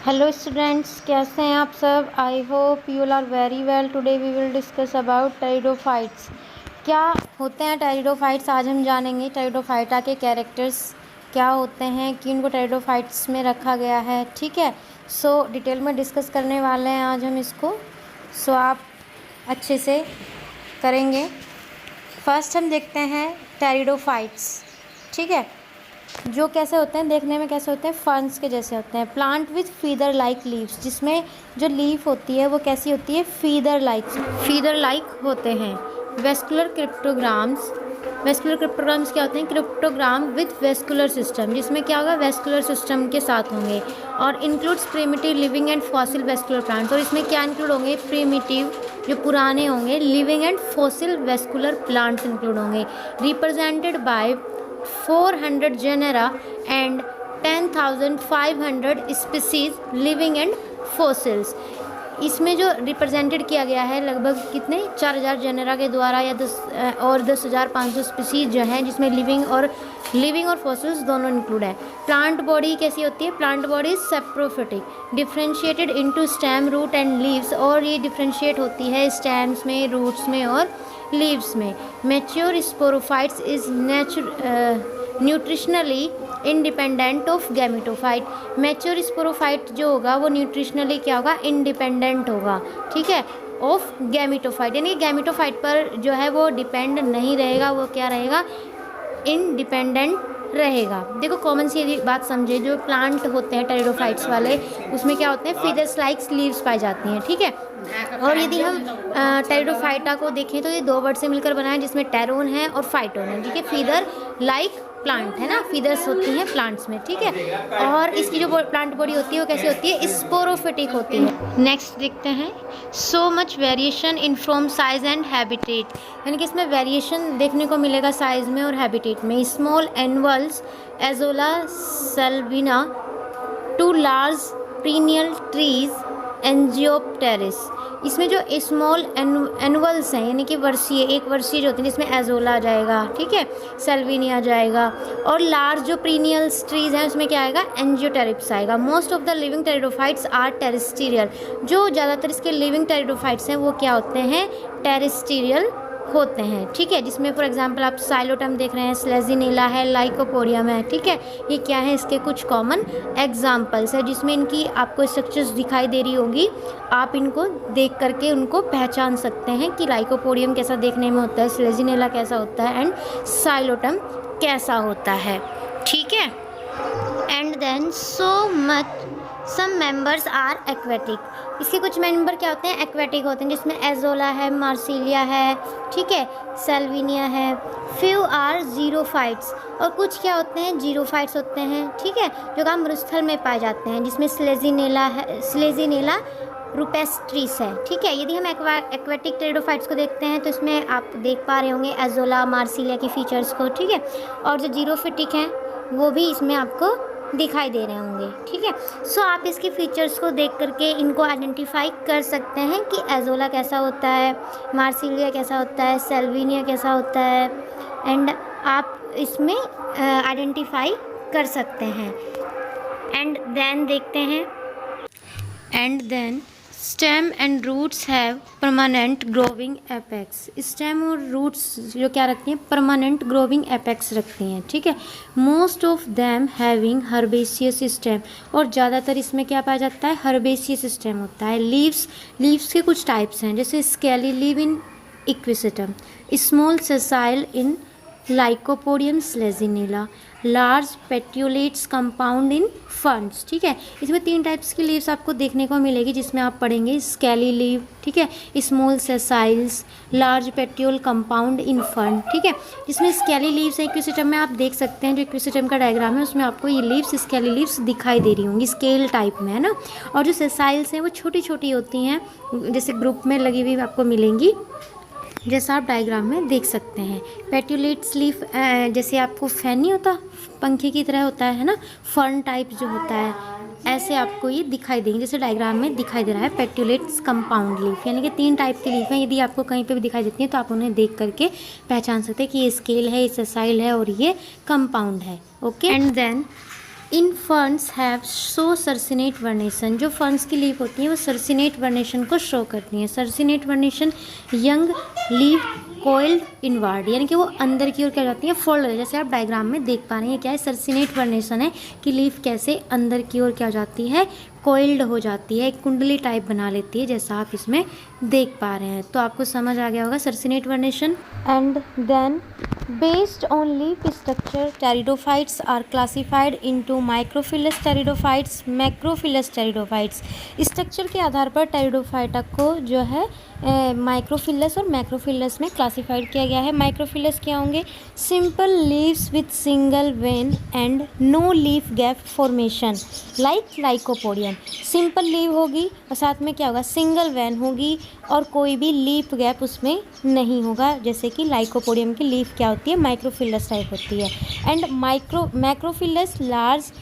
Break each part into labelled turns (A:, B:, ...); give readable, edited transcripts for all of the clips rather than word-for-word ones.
A: Hello students, कैसे हैं आप सब। I hope you are very well. Today we will discuss about pteridophytes. क्या होते हैं टेरिडोफाइट्स, आज हम जानेंगे। टेरिडोफाइटा के कैरेक्टर्स क्या होते हैं, कि उनको टेरिडोफाइट्स में रखा गया है। ठीक है, सो डिटेल में डिस्कस करने वाले हैं आज हम इसको। सो आप अच्छे से करेंगे। फर्स्ट हम देखते हैं टेरिडोफाइट्स। ठीक है, जो कैसे होते हैं, देखने में कैसे होते हैं, फर्न्स के जैसे होते हैं। Plant with feather like leaves, जिसमें जो लीफ होती है वो कैसी होती है, फीदर लाइक होते हैं। वेस्कुलर क्रिप्टोग्राम्स, वेस्कुलर क्रिप्टोग्राम्स क्या होते हैं, क्रिप्टोग्राम विथ वेस्कुलर सिस्टम, जिसमें क्या होगा, वेस्कुलर सिस्टम के साथ होंगे। और includes primitive living and fossil vascular plants, और इसमें क्या इंक्लूड होंगे, प्रिमिटिव जो पुराने होंगे, living and fossil vascular plants include होंगे। Represented by 400 genera and 10,500 species living and fossils। इसमें जो रिप्रेजेंटेड किया गया है लगभग कितने 4,000 जेनेरा के द्वारा, या 10,500 स्पीसीज जो हैं, जिसमें लिविंग और फॉसिल्स दोनों इंक्लूड है। प्लांट बॉडी कैसी होती है, plant body saprophytic, differentiated into stem, root and leaves, और ये डिफ्रेंशिएट होती है स्टेम्स में, रूट्स में और लीव्स में। Mature sporophytes is nutritionally independent of gametophyte. Mature sporophyte जो होगा वो न्यूट्रिशनली क्या होगा, इंडिपेंडेंट होगा। ठीक है, ऑफ गैमेटोफाइट, यानी गैमेटोफाइट पर जो है वो डिपेंड नहीं रहेगा, वो क्या रहेगा, इंडिपेंडेंट रहेगा। देखो कॉमन सी यदि बात समझे, जो प्लांट होते हैं टेरिडोफाइट्स वाले, उसमें क्या होते हैं, फीदर्स लाइक लीव्स पाई जाती हैं। ठीक है, और यदि हम टेरिडोफाइटा को देखें तो ये दो वर्ड से मिलकर बना है, जिसमें टेरोन है और फाइटोन है। ठीक है, फीदर लाइक प्लांट है ना, फीदर्स होती हैं प्लांट्स में। ठीक है, और इसकी जो प्लांट बॉडी होती है वो कैसी होती है, स्पोरोफिटिक होती है। नेक्स्ट देखते हैं, so much variation in from size and habitat, यानी कि इसमें वेरिएशन देखने को मिलेगा साइज में और हैबिटेट में। Small annuals Azolla Salvinia to large perennial trees Angiopteris. इसमें जो स्मॉल एनुअल्स हैं, यानी कि वर्षीय, एक वर्षीय जो होती है, जिसमें एजोला आ जाएगा, ठीक है, सेल्विनी आ जाएगा, और लार्ज जो पीनियल्स ट्रीज हैं उसमें क्या आएगा, एंजियोटेरिप्स आएगा। Most of the living pteridophytes are terrestrial, जो ज़्यादातर इसके लिविंग टेरिडोफाइट्स हैं वो क्या होते हैं, टेरेस्ट्रियल होते हैं। ठीक है, जिसमें फॉर एग्जांपल आप साइलोटम देख रहे हैं, स्लेजिनेला है, लाइकोपोडियम है। ठीक है, ये क्या है, इसके कुछ कॉमन एग्जांपल्स है, जिसमें इनकी आपको स्ट्रक्चर्स दिखाई दे रही होगी। आप इनको देख करके उनको पहचान सकते हैं कि लाइकोपोडियम कैसा देखने में होता है, स्लेजिनेला कैसा होता है, एंड साइलोटम कैसा होता है। ठीक है, and then so much some members are aquatic, इसके कुछ मेंबर क्या होते हैं, एक्वेटिक होते हैं, जिसमें एजोला है, मार्सिलिया है, ठीक है, सेल्विनिया है। फ्यू आर जीरोफाइट्स, और कुछ क्या होते हैं, जीरोफाइट्स होते हैं। ठीक है, जो कि मरुस्थल में पाए जाते हैं, जिसमें स्लेजिनेला है, स्लेजिनेला रुपेस्ट्रिस है। ठीक है, यदि हम एक्वेटिक टेरिडोफाइट्स को देखते हैं तो इसमें आप देख पा रहे होंगे एजोला, मार्सिलिया की फीचर्स को। ठीक है, और जो जीरोफिटिक हैं वो भी इसमें आपको दिखाई दे रहे होंगे। ठीक है, सो आप इसके फीचर्स को देख करके इनको आइडेंटिफाई कर सकते हैं कि एजोला कैसा होता है, मार्सिलिया कैसा होता है, सेल्विनिया कैसा होता है, एंड आप इसमें आइडेंटिफाई कर सकते हैं। एंड देन देखते हैं, and then stem and roots have permanent growing apex. Stem और रूट्स जो क्या रखती हैं, परमानेंट ग्रोविंग एपेक्स रखती हैं। ठीक है, most of them having herbaceous stem, और ज़्यादातर इसमें क्या पाया जाता है, हर्बेसियस स्टेम होता है। लीव्स के कुछ टाइप्स हैं, जैसे scaly leave in Equisetum, small sessile in Lycopodium Selaginella, large petiolates compound in ferns. ठीक है, इसमें 3 टाइप्स की लीव्स आपको देखने को मिलेगी, जिसमें आप पढ़ेंगे स्केली लीव, ठीक है, small sessiles, large petiole compound in fern. ठीक है, जिसमें स्केली लीव्स है, इक्विसेटम में आप देख सकते हैं, जो इक्विसेटम का डायग्राम है उसमें आपको ये लीव्स, स्केली लीव्स दिखाई दे रही होंगी, स्केल टाइप में, है ना। और जो सेसाइल्स हैं वो छोटी छोटी होती हैं, जैसे ग्रुप में लगी हुई आपको मिलेंगी, जैसा आप डायग्राम में देख सकते हैं। पेट्यूलेट्स लीफ जैसे आपको फैन नहीं होता, पंखे की तरह होता है ना, फर्न टाइप जो होता है, ऐसे आपको ये दिखाई देंगे, जैसे डायग्राम में दिखाई दे रहा है। पेट्यूलेट्स कंपाउंड लीफ, यानी कि 3 टाइप की लीफ हैं। यदि आपको कहीं पे भी दिखाई देती हैं तो आप उन्हें देख करके पहचान सकते हैं कि ये स्केल है, ये सेसाइल है और ये कंपाउंड है। Okay, and then in ferns have show circinate vernation, जो फर्न्स की लीफ होती हैं वो सर्सिनेट वर्नेशन को शो करती हैं। Circinate vernation young leaf coiled inward, यानी कि वो अंदर की ओर क्या जाती है, फोल्ड हो, जैसे आप डायग्राम में देख पा रहे हैं। क्या है, सर्सिनेट वर्नेशन है कि लीफ कैसे अंदर की ओर क्या हो जाती है, कोइल्ड हो जाती है, एक कुंडली टाइप बना लेती है, जैसा आप इसमें देख पा रहे हैं। तो आपको समझ आ गया होगा circinate vernation. And then based on leaf structure pteridophytes are classified into microphyllous pteridophytes, macrophyllous pteridophytes. Structure के आधार पर टेरिडोफाइटा को जो है माइक्रोफिलस और मैक्रोफिलस में क्लासिफाइड किया गया है। माइक्रोफिलस क्या होंगे, simple leaves with single vein and no leaf gap formation like lycopodium. Simple leaf होगी और साथ में क्या होगा, सिंगल वेन होगी और कोई भी लीफ गैप उसमें नहीं होगा, जैसे कि लाइकोपोडियम की लीफ क्या होती है, माइक्रोफिलस टाइप होती है। And macrophyllous large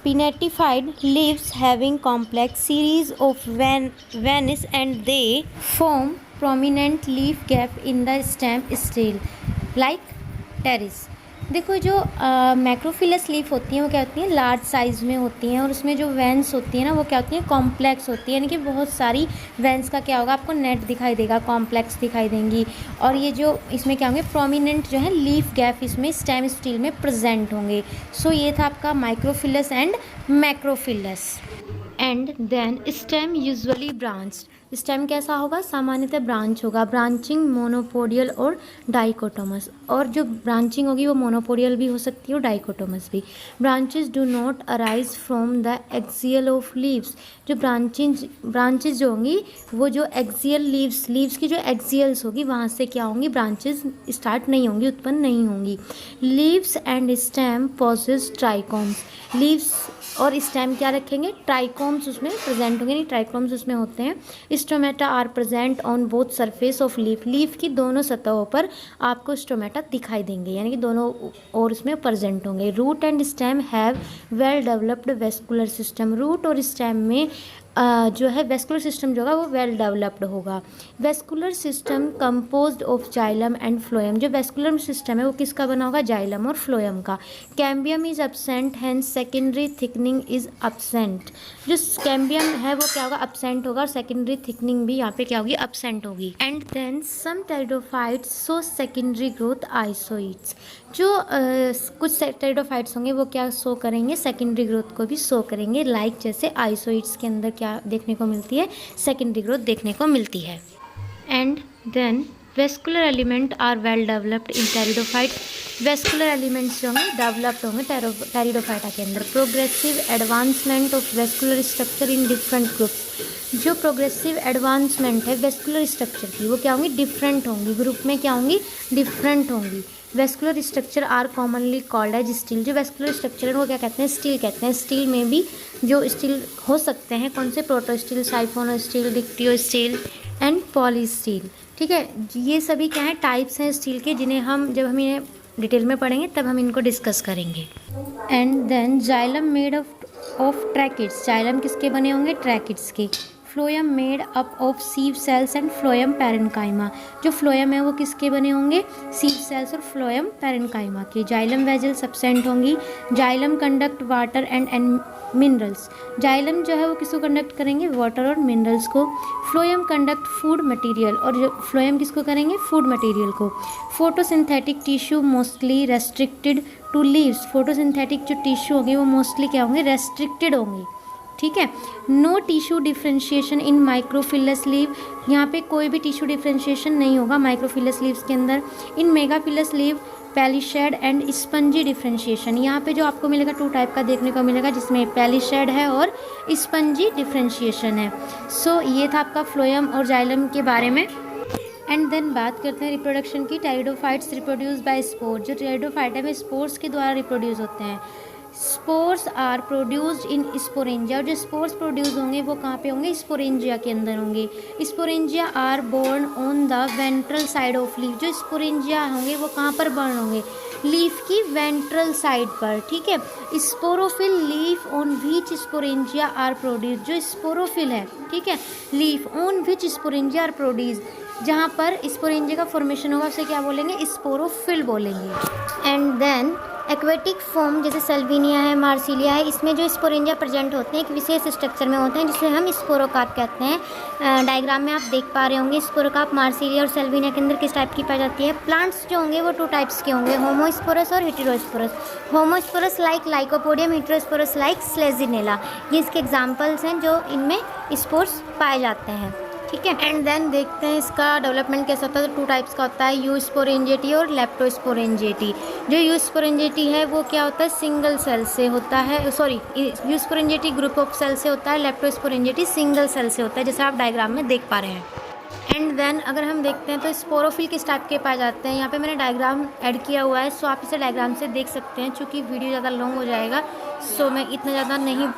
A: pinnatified leaves having complex series of veins and they form prominent leaf gap in the stem still like terrace। देखो जो मैक्रोफिलस लीफ होती हैं वो क्या होती हैं, लार्ज साइज़ में होती हैं और उसमें जो वेंस होती हैं ना वो क्या होती हैं, कॉम्प्लेक्स होती है, यानी कि बहुत सारी वेंस का क्या होगा, आपको नेट दिखाई देगा, कॉम्प्लेक्स दिखाई देंगी। और ये जो इसमें क्या होंगे, प्रोमिनेंट जो है लीफ गैप इसमें स्टेम स्टील में प्रेजेंट होंगे। सो ये था आपका microphyllous and macrophyllous. And then stem usually branched, stem कैसा होगा, सामान्यतः ब्रांच होगा, ब्रांचिंग मोनोपोडियल और डाइकोटोमस। और जो ब्रांचिंग होगी वो मोनोपोडियल भी हो सकती है और डाइकोटोमस भी। Branches do not arise from the axial of leaves, जो ब्रांचेज जो होंगी वो जो एक्सियल लीव्स की जो एक्सियल्स होगी वहाँ से क्या होंगी, ब्रांचेज स्टार्ट नहीं होंगी, उत्पन्न नहीं होंगी। Leaves and stem possesses trichomes, leaves और स्टेम क्या रखेंगे, ट्राइकोम्स उसमें प्रेजेंट होंगे, नहीं ट्राइकोम्स उसमें होते हैं। Stomata are present on both surface of leaf, leaf की दोनों सतहों पर आपको स्टोमेटा दिखाई देंगे, यानी कि दोनों और उसमें प्रेजेंट होंगे। Root and stem have well developed vascular system, root और स्टेम में जो है वेस्कुलर सिस्टम जो होगा वो वेल डेवलप्ड होगा। Vascular system composed of xylem and phloem, जो वेस्कुलर सिस्टम है वो किसका बना होगा, जाइलम और फ्लोएम का। Cambium is absent hence secondary thickening is absent, जो कैम्बियम है वो क्या होगा, एब्सेंट होगा और सेकेंडरी थिकनिंग भी यहाँ पे क्या होगी, एब्सेंट होगी। And then some pteridophytes show secondary growth Isoetes, जो कुछ टेरिडोफाइट्स होंगे वो क्या शो करेंगे, सेकेंडरी ग्रोथ को भी शो करेंगे, लाइक जैसे आइसोइड्स के अंदर क्या देखने को मिलती है, सेकेंडरी ग्रोथ देखने को मिलती है। And then vascular element are well developed in pteridophyte, vascular elements जो होंगे डेवलप्ड होंगे टेरिडोफाइटा के अंदर। Progressive advancement of vascular structure in different groups, जो प्रोग्रेसिव एडवांसमेंट है वेस्कुलर स्ट्रक्चर की वो क्या होंगी, डिफरेंट होंगी, ग्रुप में क्या होंगी, डिफरेंट होंगी। Vascular structure are commonly called as stele, जो वेस्कुलर स्ट्रक्चर है वो क्या कहते हैं, स्टील कहते हैं। स्टील में भी जो स्टील हो सकते हैं कौन से, protostele, siphonostele, dictyostele and polystele. ठीक है, ये सभी क्या हैं, टाइप्स हैं स्टील के, जिन्हें हम जब हम इन्हें डिटेल में पढ़ेंगे तब हम इनको डिस्कस करेंगे। And then xylem made of tracheids, xylem किसके बने होंगे, ट्रैकिड्स के। Phloem made up of sieve cells and phloem parenchyma, जो फ्लोएम है वो किसके बने होंगे, सीव सेल्स और फ्लोएम पैरेन्काइमा के। जाइलम वेजल्स एब्सेंट होंगी। Xylem conduct water and minerals, xylem जो है वो किसको कंडक्ट करेंगे, वाटर और मिनरल्स को। फ्लोएम कंडक्ट फूड मटेरियल, और जो फ्लोएम किसको करेंगे, फूड मटेरियल को। Photosynthetic tissue mostly restricted to leaves, photosynthetic जो टिश्यू होंगे वो मोस्टली क्या होंगे, रेस्ट्रिक्टेड होंगे। ठीक है, no tissue differentiation in microphyllous leaf, यहाँ पे कोई भी टिश्यू डिफ्रेंशिएशन नहीं होगा माइक्रोफिलस लीव्स के अंदर। In megaphyllous leave palisade and spongy differentiation, यहाँ पे जो आपको मिलेगा टू टाइप का देखने को मिलेगा, जिसमें पैलिशेड है और स्पंजी डिफ्रेंशिएशन है। सो ये था आपका फ्लोएम और जाइलम के बारे में। एंड देन बात करते हैं रिप्रोडक्शन की। टेरिडोफाइट्स रिप्रोड्यूस बाय स्पोर, जो टेरिडोफाइट है वो स्पोर्स के द्वारा रिप्रोड्यूस होते हैं। Spores are produced in sporangia, और जो स्पोर्स प्रोड्यूस होंगे वो कहाँ पे होंगे, स्पोरेंजिया के अंदर होंगे। Sporangia are borne on the ventral side of leaf, जो स्पोरेंजिया होंगे वो कहाँ पर बर्न होंगे, लीफ की वेंट्रल साइड पर। ठीक है, sporophyll leaf on which sporangia are produce, जो स्पोरोफिल है, ठीक है, leaf on which sporangia are produce, जहाँ पर स्पोरेंजिया का फॉर्मेशन होगा उसे क्या बोलेंगे, स्पोरोफिल बोलेंगे। एंड देन एक्वेटिक फॉर्म जैसे सेल्विनिया है, मार्सिलिया है, इसमें जो स्पोरेंजिया प्रेजेंट होते हैं एक विशेष स्ट्रक्चर में होते हैं जिसे हम स्पोरोकार्प कहते हैं। डायग्राम में आप देख पा रहे होंगे स्पोरोकार्प मार्सिलिया और सेल्विनिया के अंदर किस टाइप की पाई जाती है। प्लांट्स जो होंगे वो 2 टाइप्स के होंगे, होमोस्पोरस और heterosporous. Homosporous like Lycopodium, heterosporous like Selaginella. ये इसके एग्जाम्पल्स हैं जो इनमें स्पोर्स पाए जाते हैं, ठीक है। एंड देन देखते हैं इसका डेवलपमेंट कैसा होता है। तो 2 टाइप्स का होता है, यूस्पोरेंजेटी और लेप्टोस्पोरेंजेटी। जो यूस्पोरेंजेटी है वो क्या होता है, सिंगल सेल से होता है, सॉरी यूस्पोरेंजेटी ग्रुप ऑफ सेल से होता है, लेप्टोस्पोरेंजेटी सिंगल सेल से होता है, जैसे आप डायग्राम में देख पा रहे हैं। एंड देन अगर हम देखते हैं तो स्पोरोफिल किस टाइप के पाए जाते हैं। यहाँ पे मैंने डायग्राम ऐड किया हुआ है, सो आप इसे डायग्राम से देख सकते हैं। चूँकि वीडियो ज़्यादा लॉन्ग हो जाएगा सो मैं इतना ज़्यादा नहीं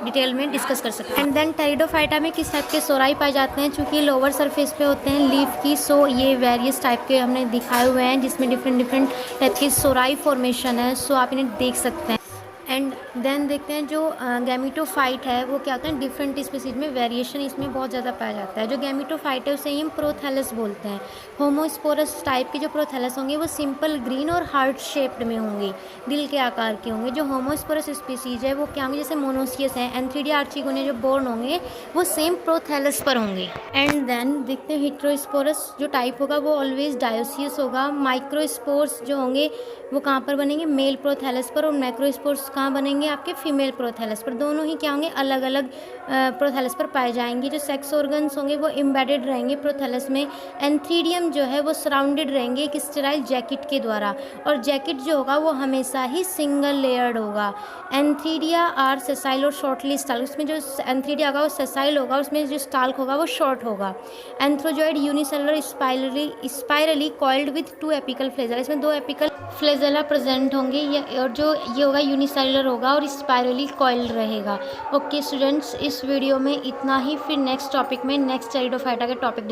A: डिटेल में डिस्कस कर सकते हैं। एंड देन टेरिडोफाइटा में किस टाइप के सोराई पाए जाते हैं, चूँकि लोअर सरफेस पे होते हैं लीफ की, सो ये वेरियस टाइप के हमने दिखाए हुए हैं जिसमें डिफरेंट टाइप की सोराई फॉर्मेशन है, सो आप इन्हें देख सकते हैं। एंड देन देखते हैं जो गैमिटोफाइट है वो क्या होता है, डिफरेंट स्पीसीज में वेरिएशन इसमें बहुत ज़्यादा पाया जाता है। जो गैमिटोफाइट है उसे ही हम प्रोथैलस बोलते हैं। होमोस्पोरस टाइप के जो प्रोथैलस होंगे वो सिंपल ग्रीन और हार्ट शेप्ड में होंगे, दिल के आकार के होंगे। जो होमोस्पोरस स्पीसीज है वो क्या होंगे, जैसे मोनोसियस है, एंथ्रीडिया आर्चिगोनिया जो बोर्न होंगे वो सेम प्रोथैलस पर होंगे। एंड देन देखते हैं हेटेरोस्पोरस जो टाइप होगा वो ऑलवेज डायोसियस होगा। माइक्रोस्पोर्स जो होंगे वो कहाँ पर बनेंगे, मेल प्रोथैलस पर, और मैक्रोस्पोर्स कहाँ बनेंगे, आपके फीमेल प्रोथैलस पर। दोनों ही क्या होंगे, अलग अलग प्रोथैलस पर पाए जाएंगे। जो सेक्स ऑर्गन्स होंगे वो एम्बेडेड रहेंगे प्रोथैलस में। एंथ्रीडियम जो है वो सराउंडेड रहेंगे एक स्टेराइल जैकेट के द्वारा, और जैकेट जो होगा वो हमेशा ही सिंगल लेयर्ड होगा। एंथ्रीडिया आर सेसाइल और शॉर्टली स्टाल्क, उसमें जो एंथ्रीडिया होगा वो सेसाइल होगा, उसमें जो स्टाल्क होगा वो शॉर्ट होगा। Antherozoid unicellular spirally coiled with 2 apical flagella, इसमें 2 एपिकल फ्लेजेला प्रेजेंट होंगे, और जो ये होगा यूनिसेलुलर होगा और स्पाइरली कॉइल्ड रहेगा। ओके स्टूडेंट्स, इस वीडियो में इतना ही। फिर नेक्स्ट टॉपिक में नेक्स्ट टेरिडोफाइटा के टॉपिक